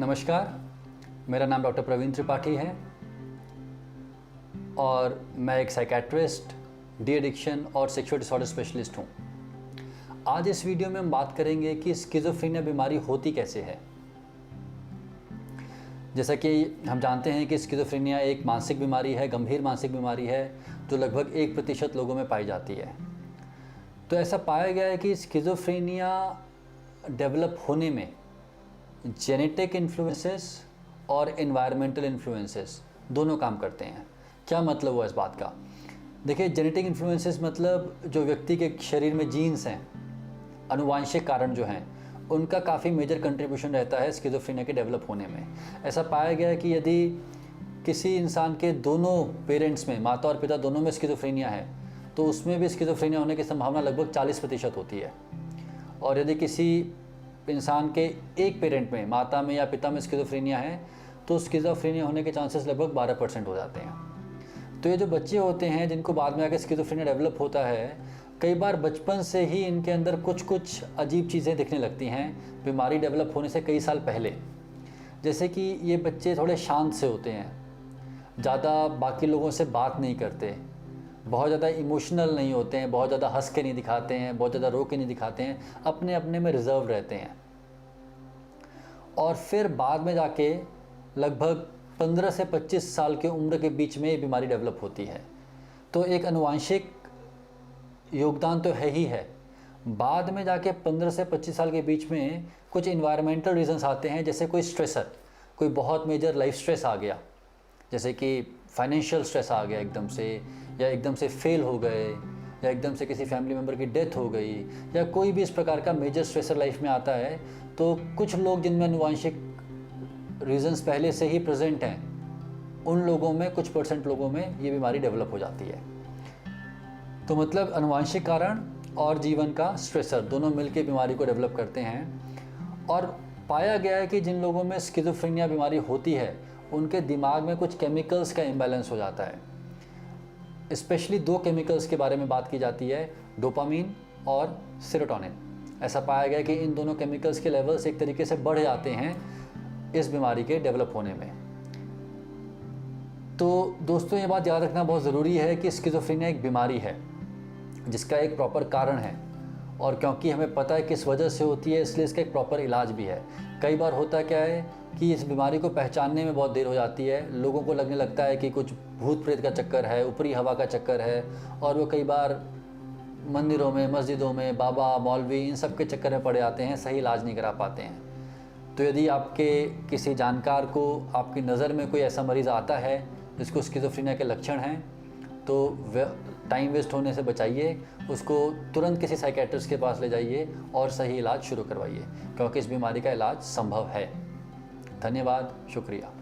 नमस्कार, मेरा नाम डॉक्टर प्रवीण त्रिपाठी है और मैं एक साइकेट्रिस्ट, डी एडिक्शन और सेक्सुअल डिसऑर्डर स्पेशलिस्ट हूँ। आज इस वीडियो में हम बात करेंगे कि स्किज़ोफ्रेनिया बीमारी होती कैसे है। जैसा कि हम जानते हैं कि स्किज़ोफ्रेनिया एक मानसिक बीमारी है, गंभीर मानसिक बीमारी है जो लगभग 1% लोगों में पाई जाती है। तो ऐसा पाया गया है कि स्किज़ोफ्रेनिया डेवलप होने में जेनेटिक इन्फ्लुएंसेस और एनवायरमेंटल इन्फ्लुएंसेस दोनों काम करते हैं। क्या मतलब हुआ इस बात का? देखिए, जेनेटिक इन्फ्लुएंसेस मतलब जो व्यक्ति के शरीर में जीन्स हैं, आनुवांशिक कारण जो हैं, उनका काफ़ी मेजर कंट्रीब्यूशन रहता है स्किज़ोफ्रेनिया के डेवलप होने में। ऐसा पाया गया है कि यदि किसी इंसान के दोनों पेरेंट्स में, माता और पिता दोनों में स्किज़ोफ्रेनिया है, तो उसमें भी स्किज़ोफ्रेनिया होने की संभावना लगभग 40% होती है। और यदि किसी इंसान के एक पेरेंट में, माता में या पिता में स्किज़ोफ्रेनिया है, तो स्किज़ोफ्रेनिया होने के चांसेस लगभग 12% हो जाते हैं। तो ये जो बच्चे होते हैं जिनको बाद में आकर स्किज़ोफ्रेनिया डेवलप होता है, कई बार बचपन से ही इनके अंदर कुछ अजीब चीज़ें दिखने लगती हैं बीमारी डेवलप होने से कई साल पहले। जैसे कि ये बच्चे थोड़े शांत से होते हैं, ज़्यादा बाकी लोगों से बात नहीं करते, बहुत ज़्यादा इमोशनल नहीं होते हैं, बहुत ज़्यादा हंस के नहीं दिखाते हैं, बहुत ज़्यादा रो के नहीं दिखाते हैं, अपने अपने में रिजर्व रहते हैं। और फिर बाद में जाके लगभग 15 से 25 साल के उम्र के बीच में ये बीमारी डेवलप होती है। तो एक आनुवांशिक योगदान तो है ही है। बाद में जाके 15 से 25 साल के बीच में कुछ इन्वायरमेंटल रीजंस आते हैं, जैसे कोई स्ट्रेसर, कोई बहुत मेजर लाइफ स्ट्रेस आ गया, जैसे कि फाइनेंशियल स्ट्रेस आ गया एकदम से, या एकदम से फेल हो गए, या एकदम से किसी फैमिली मेम्बर की डेथ हो गई, या कोई भी इस प्रकार का मेजर स्ट्रेसर लाइफ में आता है, तो कुछ लोग जिनमें आनुवांशिक रीजंस पहले से ही प्रेजेंट हैं, उन लोगों में, कुछ % लोगों में ये बीमारी डेवलप हो जाती है। तो मतलब आनुवांशिक कारण और जीवन का स्ट्रेसर दोनों मिलकर बीमारी को डेवलप करते हैं। और पाया गया है कि जिन लोगों में स्किज़ोफ्रेनिया बीमारी होती है, उनके दिमाग में कुछ केमिकल्स का इम्बैलेंस हो जाता है। स्पेशली 2 केमिकल्स के बारे में बात की जाती है, डोपामीन और सेरोटोनिन। ऐसा पाया गया कि इन दोनों केमिकल्स के लेवल्स एक तरीके से बढ़ जाते हैं इस बीमारी के डेवलप होने में। तो दोस्तों, ये बात याद रखना बहुत ज़रूरी है कि स्किज़ोफ्रेनिया एक बीमारी है जिसका एक प्रॉपर कारण है, और क्योंकि हमें पता है किस वजह से होती है, इसलिए इसका एक प्रॉपर इलाज भी है। कई बार होता क्या है कि इस बीमारी को पहचानने में बहुत देर हो जाती है। लोगों को लगने लगता है कि कुछ भूत प्रेत का चक्कर है, ऊपरी हवा का चक्कर है, और वो कई बार मंदिरों में, मस्जिदों में बाबा, मौलवी, इन सब के चक्कर में पड़े आते हैं, सही इलाज नहीं करा पाते हैं। तो यदि आपके किसी जानकार को, आपकी नज़र में कोई ऐसा मरीज़ आता है जिसको स्किज़ोफ्रेनिया के लक्षण हैं, तो टाइम वेस्ट होने से बचाइए, उसको तुरंत किसी साइकेट्रिस्ट के पास ले जाइए और सही इलाज शुरू करवाइए, क्योंकि इस बीमारी का इलाज संभव है। धन्यवाद, शुक्रिया।